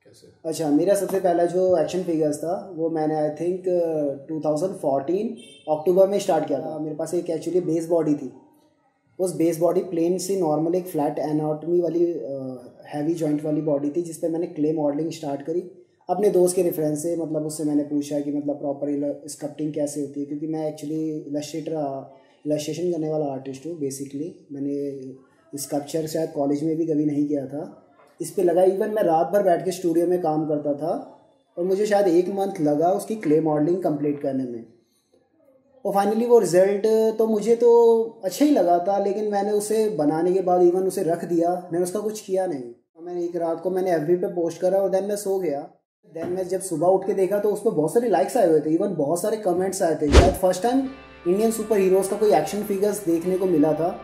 कैसे? अच्छा, मेरा सबसे पहला जो एक्शन फिगर्स था वो मैंने आई थिंक 2014 अक्टूबर में स्टार्ट किया था। मेरे पास एक एक्चुअली बेस बॉडी थी। उस बेस बॉडी प्लेन से नॉर्मल एक फ्लैट एनाटॉमी वाली हैवी जॉइंट वाली बॉडी थी, जिस पे मैंने क्ले मॉडलिंग स्टार्ट करी अपने दोस्त के रेफरेंस से। मतलब उससे मैंने पूछा कि मतलब प्रॉपर स्कल्पटिंग कैसे होती है, क्योंकि मैं एक्चुअली इलस्ट्रेशन करने वाला आर्टिस्ट हूँ बेसिकली। मैंने स्कल्पचर शायद कॉलेज में भी कभी नहीं किया था। इस पे लगा, इवन मैं रात भर बैठ के स्टूडियो में काम करता था और मुझे शायद 1 मंथ लगा उसकी क्ले मॉडलिंग कंप्लीट करने में। और फाइनली वो रिज़ल्ट तो मुझे तो अच्छा ही लगा था, लेकिन मैंने उसे बनाने के बाद इवन उसे रख दिया, मैंने उसका कुछ किया नहीं। और मैंने एक रात को मैंने FB पे पोस्ट करा और देन मैं सो गया। देन मैं जब सुबह उठ के देखा तो उस पर बहुत सारे लाइक्स आए हुए थे, इवन बहुत सारे कमेंट्स आए थे। शायद first time Indian super heroes का कोई एक्शन फिगर्स देखने को मिला था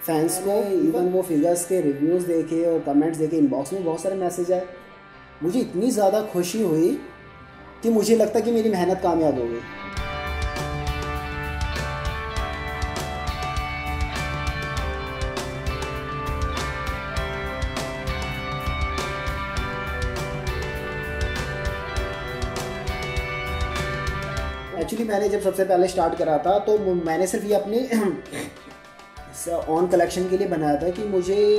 फैंस को। इवन वो फिगर्स के रिव्यूज़ देखे और कमेंट्स देखे, इनबॉक्स में बहुत सारे मैसेज आए। मुझे इतनी ज़्यादा खुशी हुई कि मुझे लगता कि मेरी मेहनत कामयाब हो गई। एक्चुअली मैंने जब सबसे पहले स्टार्ट करा था तो मैंने सिर्फ ये अपने ऑन कलेक्शन के लिए बनाया था कि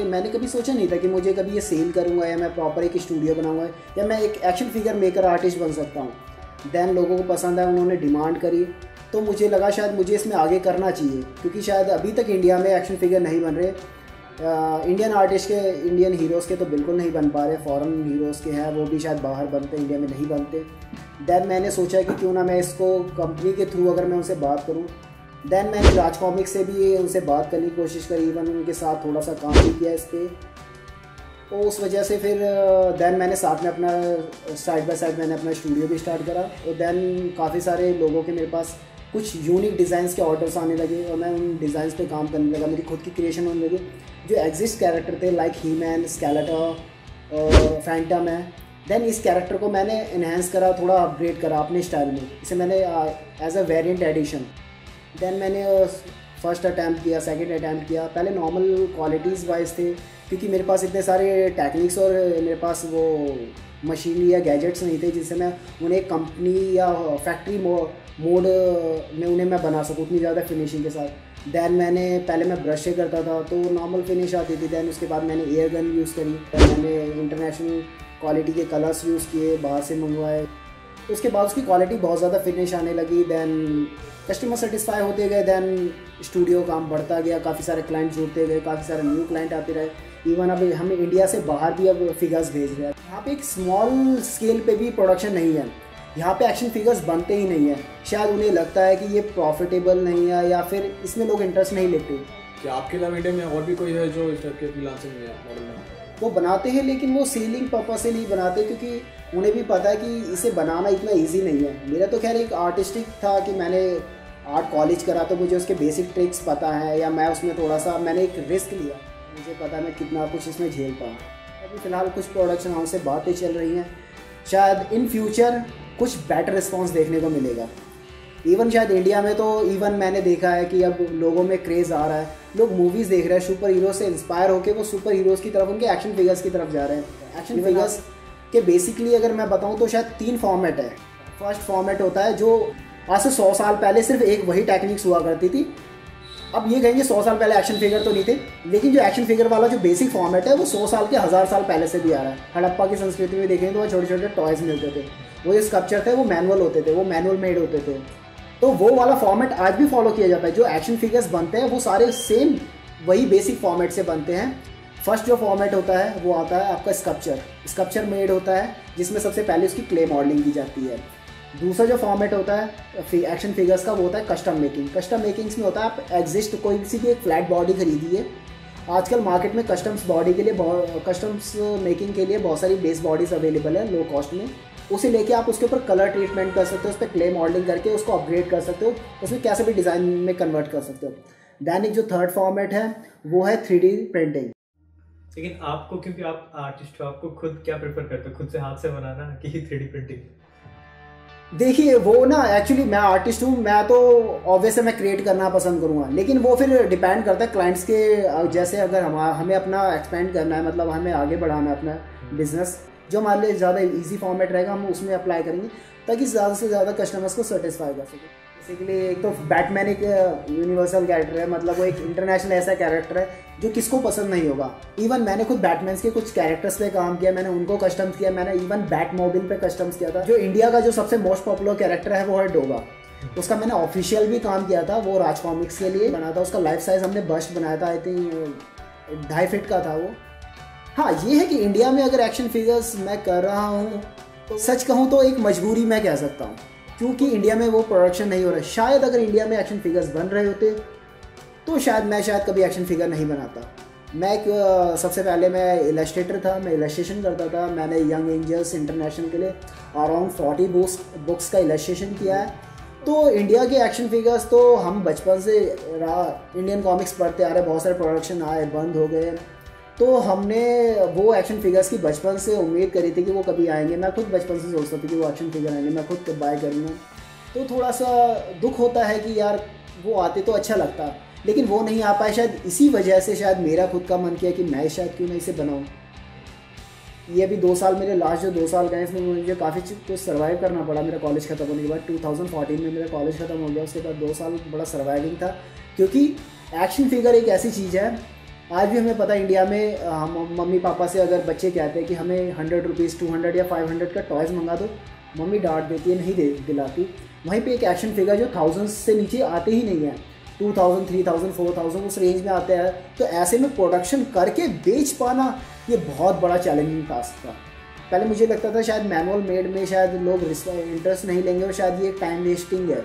मैंने कभी सोचा नहीं था कि मुझे कभी ये सेल करूँगा या मैं प्रॉपर एक स्टूडियो बनाऊँगा या मैं एक एक्शन फिगर मेकर आर्टिस्ट बन सकता हूँ। देन लोगों को पसंद आया, उन्होंने डिमांड करी, तो मुझे लगा शायद मुझे इसमें आगे करना चाहिए, क्योंकि शायद अभी तक इंडिया में एक्शन फिगर नहीं बन रहे। इंडियन आर्टिस्ट के, इंडियन हीरोज़ के तो बिल्कुल नहीं बन पा रहे। फॉरेन हीरोज़ के हैं, वो भी शायद बाहर बनते, इंडिया में नहीं बनते। देन मैंने सोचा कि क्यों ना मैं इसको कंपनी के थ्रू अगर मैं उनसे बात करूं। देन मैंने राज कॉमिक्स से भी उनसे बात करने की कोशिश करी, इवन उनके साथ थोड़ा सा काम भी किया इस पर। तो उस वजह से फिर देन मैंने साथ में अपना साइड बाय साइड मैंने अपना स्टूडियो भी स्टार्ट करा। और देन काफ़ी सारे लोगों के मेरे पास कुछ यूनिक डिज़ाइंस के ऑर्डर्स आने लगे और मैं उन डिज़ाइंस पे काम करने लगा। मेरी खुद की क्रिएशन होने लगी। जो एग्जिस्ट कैरेक्टर थे लाइक ही-मैन, स्केलेटर और फैंटम है, देन इस कैरेक्टर को मैंने इन्हेंस करा, थोड़ा अपग्रेड करा अपने स्टाइल में। इसे मैंने as a variant edition. Then मैंने फर्स्ट अटैम्प्ट किया, सेकंड अटैम्प्ट किया। पहले नॉर्मल क्वालिटीज़ वाइज थे, क्योंकि मेरे पास इतने सारे टेक्निक्स और मेरे पास वो मशीनरी या गैजेट्स नहीं थे जिससे मैं उन्हें कंपनी या फैक्ट्री मोड में उन्हें मैं बना सकूँ उतनी ज़्यादा फिनिशिंग के साथ। देन पहले मैं ब्रश से करता था तो नॉर्मल फिनिश आती थी। देन उसके बाद मैंने एयर गन यूज़ करी, मैंने इंटरनेशनल क्वालिटी के कलर्स यूज़ किए, बाहर से मंगवाए। उसके बाद उसकी क्वालिटी बहुत ज़्यादा फिनिश आने लगी। देन कस्टमर सेटिस्फाई होते गए। देन स्टूडियो काम बढ़ता गया, काफ़ी सारे क्लाइंट जुड़ते गए, काफ़ी सारे न्यू क्लाइंट आते रहे। इवन अब हम इंडिया से बाहर भी अब फिगर्स भेज रहे हैं। यहाँ पे एक स्मॉल स्केल पे भी प्रोडक्शन नहीं है। यहाँ पे एक्शन फिगर्स बनते ही नहीं है। शायद उन्हें लगता है कि ये प्रॉफिटेबल नहीं है या फिर इसमें लोग इंटरेस्ट नहीं लेते। क्या आपके अलावा इंडिया में और भी कोई है जो इस टाइप के फ्रीलांसिंग में मॉडल में वो बनाते हैं, लेकिन वो सेलिंग पर्पस से नहीं बनाते, क्योंकि उन्हें भी पता है कि इसे बनाना इतना इजी नहीं है। मेरा तो खैर एक आर्टिस्टिक था कि मैंने आर्ट कॉलेज करा तो मुझे उसके बेसिक ट्रिक्स पता है, या मैं उसमें थोड़ा सा मैंने एक रिस्क लिया, मुझे पता है मैं कितना कुछ इसमें झेलता हूँ। अभी फ़िलहाल कुछ प्रोडक्शन हाउस से बातें चल रही हैं, शायद इन फ्यूचर कुछ बेटर रिस्पॉन्स देखने को मिलेगा। इवन शायद इंडिया में तो इवन मैंने देखा है कि अब लोगों में क्रेज़ आ रहा है, लोग मूवीज़ देख रहे हैं, सुपर हीरो से इंस्पायर होकर वो सुपर हीरोज़ की तरफ, उनके एक्शन फिगर्स की तरफ जा रहे हैं। एक्शन फिगर्स के बेसिकली अगर मैं बताऊं तो शायद 3 फॉर्मेट है। फर्स्ट फॉर्मेट होता है जो आज से 100 साल पहले सिर्फ एक वही टेक्निक्स हुआ करती थी। अब ये कहेंगे 100 साल पहले एक्शन फिगर तो नहीं थे, लेकिन जो एक्शन फिगर वाला जो बेसिक फॉर्मेट है वो 100 साल के 1000 साल पहले से भी आ रहा है। हड़प्पा की संस्कृति में देखेंगे तो वहाँ छोटे छोटे टॉयज़ मिलते थे, वो जो स्कल्पचर थे वो मैनुअल होते थे, वो मैनुअल मेड होते थे। तो वो वाला फॉर्मेट आज भी फॉलो किया जाता है। जो एक्शन फिगर्स बनते हैं वो सारे सेम वही बेसिक फॉर्मेट से बनते हैं। फर्स्ट जो फॉर्मेट होता है वो आता है आपका स्कल्पचर मेड होता है, जिसमें सबसे पहले उसकी क्ले मॉडलिंग की जाती है। दूसरा जो फॉर्मेट होता है एक्शन फिगर्स का वो होता है कस्टम मेकिंग। कस्टम मेकिंग्स में होता है आप एग्जिस्ट कोई किसी भी एक फ्लैट बॉडी खरीदिए। आजकल मार्केट में कस्टम्स मेकिंग के लिए बहुत सारी बेस बॉडीज़ अवेलेबल है लो कॉस्ट में। उसे लेके आप उसके ऊपर कलर ट्रीटमेंट कर सकते हो, उस पर क्ले मॉडलिंग करके उसको अपग्रेड कर सकते हो, उसमें कैसे भी डिज़ाइन में कन्वर्ट कर सकते हो। देन एक जो थर्ड फॉर्मेट है वो है 3D प्रिंटिंग। लेकिन आपको, क्योंकि आप आर्टिस्ट हो, आपको खुद क्या प्रेफर करते हो, खुद से हाथ से बनाना कि 3D प्रिंटिंग? देखिए वो ना, एक्चुअली मैं आर्टिस्ट हूँ, मैं तो ऑब्वियसली मैं क्रिएट करना पसंद करूँगा, लेकिन वो फिर डिपेंड करता है क्लाइंट्स के। जैसे अगर हमें अपना एक्सपेंड करना है, मतलब हमें आगे बढ़ाना है अपना बिजनेस, जो हमारे लिए ज़्यादा इजी फॉर्मेट रहेगा हम उसमें अप्लाई करेंगे ताकि ज़्यादा से ज़्यादा कस्टमर्स को सेटिस्फाई कर सके। बेसिकली एक तो बैटमैन एक यूनिवर्सल कैरेक्टर है, मतलब वो एक इंटरनेशनल ऐसा कैरेक्टर है जो किसको पसंद नहीं होगा। इवन मैंने खुद बैटमैन के कुछ कैरेक्टर्स पे काम किया, मैंने उनको कस्टम किया, मैंने इवन बैटमोबिल पे कस्टम्स किया था। जो इंडिया का जो सबसे मोस्ट पॉपुलर कैरेक्टर है वो है डोगा, उसका मैंने ऑफिशियल भी काम किया था, वो राज कॉमिक्स के लिए बना था। उसका लाइफ साइज हमने बस्ट बनाया था, आई थिंक 2.5 फीट का था वो। हाँ ये है कि इंडिया में अगर एक्शन फिगर्स मैं कर रहा हूँ तो सच कहूँ तो एक मजबूरी मैं कह सकता हूँ, क्योंकि इंडिया में वो प्रोडक्शन नहीं हो रहा है। शायद अगर इंडिया में एक्शन फिगर्स बन रहे होते तो शायद मैं कभी एक्शन फिगर नहीं बनाता। मैं सबसे पहले मैं इलस्ट्रेटर था, मैं इलस्ट्रेशन करता था। मैंने यंग एंजल्स इंटरनेशनल के लिए अराउंड 40 बुक्स का इलस्ट्रेशन किया है। तो इंडिया के एक्शन फिगर्स तो हम बचपन से इंडियन कॉमिक्स पढ़ते आ रहे, बहुत सारे प्रोडक्शन आए बंद हो गए, तो हमने वो एक्शन फिगर्स की बचपन से उम्मीद करी थी कि वो कभी आएंगे। मैं खुद बचपन से सोचता था कि वो एक्शन फिगर आएंगे, मैं खुद बाय करूँगा। तो थोड़ा सा दुख होता है कि यार वो आते तो अच्छा लगता, लेकिन वो नहीं आ पाए। शायद इसी वजह से शायद मेरा खुद का मन किया कि मैं शायद क्यों नहीं इसे बनाऊँ। ये अभी 2 साल मेरे लास्ट जो 2 साल गए इसमें मुझे काफ़ी कुछ सर्वाइव करना पड़ा। मेरा कॉलेज ख़त्म होने के बाद 2014 में मेरा कॉलेज ख़त्म हो गया, उसके बाद 2 साल बड़ा सर्वाइविंग था, क्योंकि एक्शन फिगर एक ऐसी चीज़ है आज भी हमें पता है इंडिया में हम मम्मी पापा से अगर बच्चे कहते हैं कि हमें 100 रुपीज़ 200 या 500 का टॉयज़ मंगा दो, मम्मी डांट देती है, नहीं दिलाती। वहीं पे एक एक्शन फिगर जो 1000 से नीचे आते ही नहीं है, 2000 3000 4000 उस रेंज में आते हैं, तो ऐसे में प्रोडक्शन करके बेच पाना ये बहुत बड़ा चैलेंजिंग टास्क था। पहले मुझे लगता था शायद मैनुअल मेड में शायद लोग इंटरेस्ट नहीं लेंगे और शायद ये टाइम वेस्टिंग है,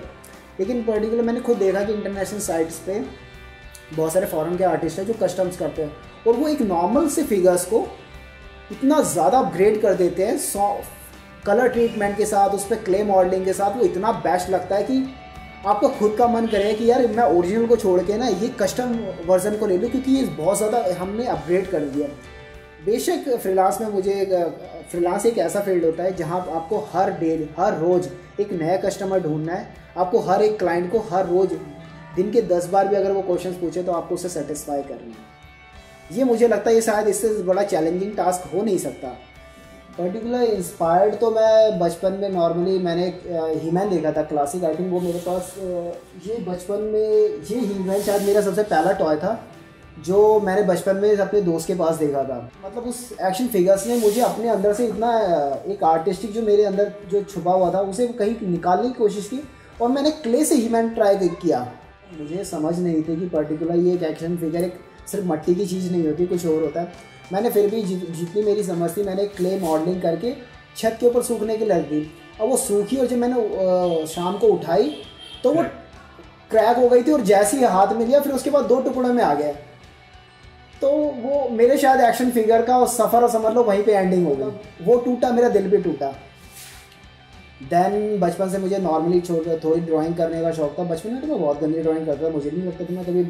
लेकिन पर्टिकुलर मैंने खुद देखा कि इंटरनेशनल साइट्स पे बहुत सारे फॉरेन के आर्टिस्ट हैं जो कस्टम्स करते हैं और वो एक नॉर्मल से फिगर्स को इतना ज़्यादा अपग्रेड कर देते हैं कलर ट्रीटमेंट के साथ, उस पर क्ले मॉडलिंग के साथ। वो इतना बेस्ट लगता है कि आपका खुद का मन करे कि यार मैं ओरिजिनल को छोड़ के ना ये कस्टम वर्जन को ले लूँ, क्योंकि ये बहुत ज़्यादा हमने अपग्रेड कर दिया। बेशक फ्रीलांस में फ्रीलांस एक ऐसा फील्ड होता है जहाँ आपको हर रोज़ एक नया कस्टमर ढूंढना है। आपको हर एक क्लाइंट को हर रोज़ दिन के 10 बार भी अगर वो क्वेश्चंस पूछे तो आपको उसे सेटिस्फाई करना है। ये मुझे लगता है ये शायद इससे बड़ा चैलेंजिंग टास्क हो नहीं सकता। पर्टिकुलर इंस्पायर्ड तो मैं बचपन में नॉर्मली मैंने हीमैन देखा था क्लासिक, आई थिंक वो मेरे पास ये बचपन में ये हीमैन शायद मेरा सबसे पहला टॉय था जो मैंने बचपन में अपने दोस्त के पास देखा था। मतलब उस एक्शन फिगर्स ने मुझे अपने अंदर से इतना एक आर्टिस्टिक जो मेरे अंदर जो छुपा हुआ था उसे कहीं निकालने की कोशिश की और मैंने क्ले से हीमैन ट्राई किया। मुझे समझ नहीं थी कि पर्टिकुलर ये एक एक्शन फिगर एक सिर्फ मट्टी की चीज़ नहीं होती, कुछ और होता है। मैंने फिर भी जितनी मेरी समझ थी मैंने क्ले मॉडलिंग करके छत के ऊपर सूखने की लग दी। और वो सूखी और जब मैंने शाम को उठाई तो वो क्रैक हो गई थी और जैसे ही हाथ में लिया फिर उसके बाद 2 टुकड़ों में आ गया। तो वो मेरे शायद एक्शन फिगर का सफ़र समझ लो वहीं पे एंडिंग हो गई। वो टूटा, मेरा दिल भी टूटा। देन बचपन से मुझे नॉर्मली थोड़ी ड्राइंग करने का शौक था। बचपन में तो मैं बहुत गंदी ड्राइंग करता था, मुझे नहीं लगता कि मैं कभी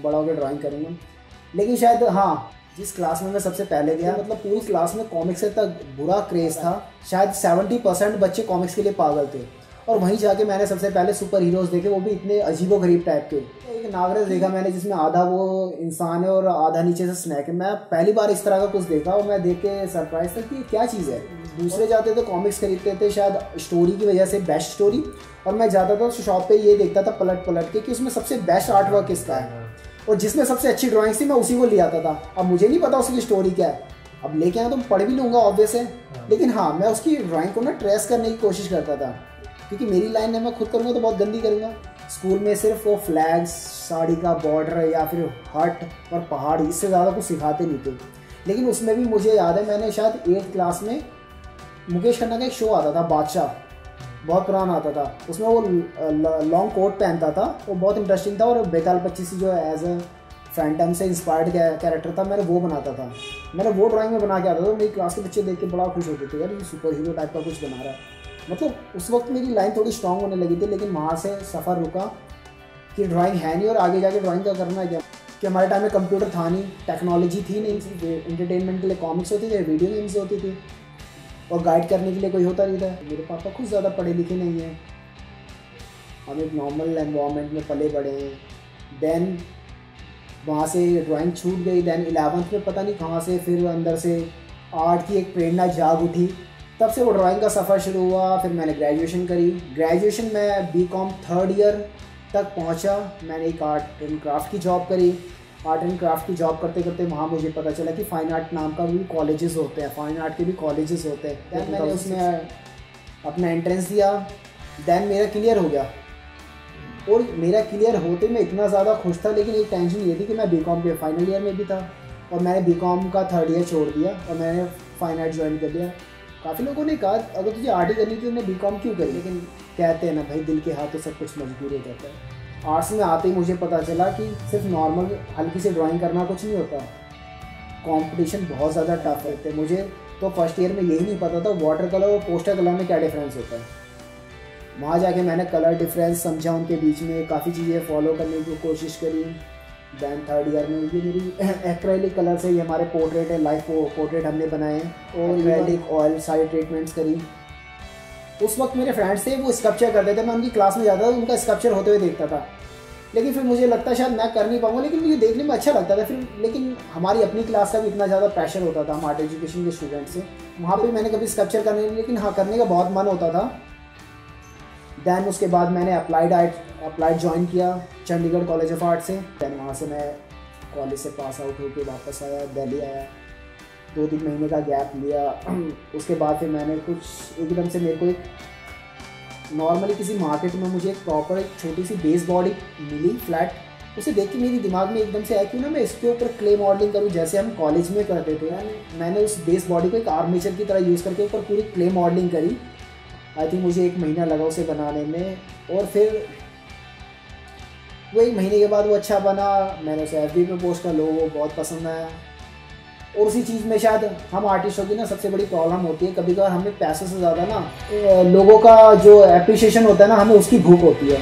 बड़ा होकर ड्राइंग करूँगा। लेकिन शायद हाँ, जिस क्लास में मैं सबसे पहले गया, मतलब पूरी क्लास में कॉमिक्स से तक बुरा क्रेज़ था। शायद 70% बच्चे कॉमिक्स के लिए पागल थे। और वहीं जाके मैंने सबसे पहले सुपर हीरोज़ देखे, वो भी इतने अजीबोगरीब टाइप के। एक नागराज देखा मैंने जिसमें आधा वो इंसान है और आधा नीचे से स्नैक है। मैं पहली बार इस तरह का कुछ देखा और मैं देख के सरप्राइज था कि ये क्या चीज़ है। दूसरे जाते थे कॉमिक्स खरीदते थे शायद स्टोरी की वजह से, बेस्ट स्टोरी, और मैं जाता था शॉप पे ये देखता था पलट के कि उसमें सबसे बेस्ट आर्ट वर्क किसका है और जिसमें सबसे अच्छी ड्राइंग्स थी मैं उसी को ले आता था। अब मुझे नहीं पता उसकी स्टोरी क्या है, अब लेके आया तो पढ़ भी लूँगा ऑब्वियस है, लेकिन हाँ मैं उसकी ड्राइंग को ना ट्रेस करने की कोशिश करता था, क्योंकि मेरी लाइन है मैं खुद करूँगा तो बहुत गंदी करूँगा। स्कूल में सिर्फ वो फ्लैग्स, साड़ी का बॉर्डर या फिर हट और पहाड़, इससे ज़्यादा कुछ सिखाते नहीं थे। लेकिन उसमें भी मुझे याद है मैंने शायद 8th क्लास में मुकेश खन्ना का एक शो आता था बादशाह, बहुत पुराना आता था। उसमें वो लॉन्ग कोट पहनता था, वो बहुत इंटरेस्टिंग था। और बेताल 25 जो एज ए फैंटम से इंस्पायर्ड कैरेक्टर था, मैंने वो बनाता था। मैंने वो ड्राइंग में बना के आता था। मेरी क्लास के बच्चे देख के बड़ा खुश होते थे, यार ये सुपर हीरो टाइप का कुछ बना रहा है। मतलब उस वक्त मेरी लाइन थोड़ी स्ट्रांग होने लगी थी, लेकिन वहाँ से सफ़र रुका कि ड्राइंग है नहीं और आगे जाके ड्राइंग का करना क्या। कि हमारे टाइम में कंप्यूटर था नहीं, टेक्नोलॉजी थी नहीं, सिर्फ एंटरटेनमेंट के लिए कॉमिक्स होती थी, वीडियो गेम्स होती थी और गाइड करने के लिए कोई होता नहीं था। मेरे पापा खुद ज़्यादा पढ़े लिखे नहीं हैं, हम एक नॉर्मल एनवायरनमेंट में पले बड़े हैं। देन वहाँ से ड्राइंग छूट गई। देन 11th में पता नहीं कहाँ से फिर अंदर से आर्ट की एक प्रेरणा जाग उठी। तब से वो ड्राइंग का सफ़र शुरू हुआ। फिर मैंने ग्रेजुएशन करी। ग्रेजुएशन में बीकॉम थर्ड ईयर तक पहुंचा। मैंने एक आर्ट एंड क्राफ्ट की जॉब करी। आर्ट एंड क्राफ्ट की जॉब करते करते वहाँ मुझे पता चला कि फ़ाइन आर्ट नाम का भी कॉलेजेस होते हैं, फ़ाइन आर्ट के भी कॉलेजेस होते हैं। दैन मैंने उसमें अपना एंट्रेंस दिया। दैन मेरा क्लियर हो गया और मेरा क्लियर होते मैं इतना ज़्यादा खुश था, लेकिन एक टेंशन ये थी कि मैं बीकॉम के फाइनल ईयर में भी था और मैंने बीकॉम का थर्ड ईयर छोड़ दिया और मैंने फ़ाइन आर्ट ज्वाइन कर लिया। काफ़ी लोगों ने कहा अगर तुझे आर्ट ही करनी थी तुमने बीकॉम क्यों करी, लेकिन कहते हैं ना भाई दिल के हाथों सब कुछ मजबूर हो जाता है। आर्ट्स में आते ही मुझे पता चला कि सिर्फ नॉर्मल हल्की से ड्राइंग करना कुछ नहीं होता, कंपटीशन बहुत ज़्यादा टफ रहते हैं। मुझे तो फर्स्ट ईयर में यही नहीं पता था वाटर कलर और पोस्टर कलर में क्या डिफरेंस होता है। वहाँ जाके मैंने कलर डिफरेंस समझा उनके बीच में, काफ़ी चीज़ें फॉलो करने की कोशिश करी। दैन थर्ड ईयर में ये मेरी एक्रेलिक कलर से ये हमारे पोर्ट्रेट है, लाइफ पोर्ट्रेट हमने बनाए हैं और एक्रेलिक ऑयल सारी ट्रीटमेंट्स करी। उस वक्त मेरे फ्रेंड्स थे वो स्कल्पचर करते थे, मैं उनकी क्लास में जाता था उनका स्कल्पचर होते हुए देखता था, लेकिन फिर मुझे लगता शायद मैं कर नहीं पाऊँगा, लेकिन मुझे देखने में अच्छा लगता था। फिर लेकिन हमारी अपनी क्लास का भी इतना ज़्यादा प्रेशर होता था हम आर्ट एजुकेशन के स्टूडेंट से, वहाँ पर मैंने कभी स्कल्पचर करने लेकिन हाँ करने का बहुत मन होता था। दैन उसके बाद मैंने अप्लाइड ज्वाइन किया चंडीगढ़ कॉलेज ऑफ आर्ट से। दैन वहाँ से मैं कॉलेज से पास आउट होकर वापस आया, दिल्ली आया, 2-3 महीने का गैप लिया। उसके बाद फिर मैंने कुछ एकदम से मेरे को एक नॉर्मली किसी मार्केट में मुझे एक प्रॉपर एक छोटी सी बेस बॉडी मिली फ्लैट, उसे देख के मेरे दिमाग में एकदम से आया क्यों ना मैं इसके ऊपर क्ले मॉडलिंग करूँ जैसे हम कॉलेज में करते थे। मैंने उस बेस बॉडी को एक आर्मेचर की तरह यूज़ करके ऊपर पूरी क्ले मॉडलिंग करी। आई थिंक मुझे 1 महीना लगा उसे बनाने में और फिर वो 1 महीने के बाद वो अच्छा बना। मैंने उसे FB पे पोस्ट कर, लोगों को बहुत पसंद आया। और उसी चीज़ में शायद हम आर्टिस्टों की ना सबसे बड़ी प्रॉब्लम होती है, कभी कभार हमें पैसों से ज़्यादा ना लोगों का जो एप्रिसिएशन होता है ना हमें उसकी भूख होती है।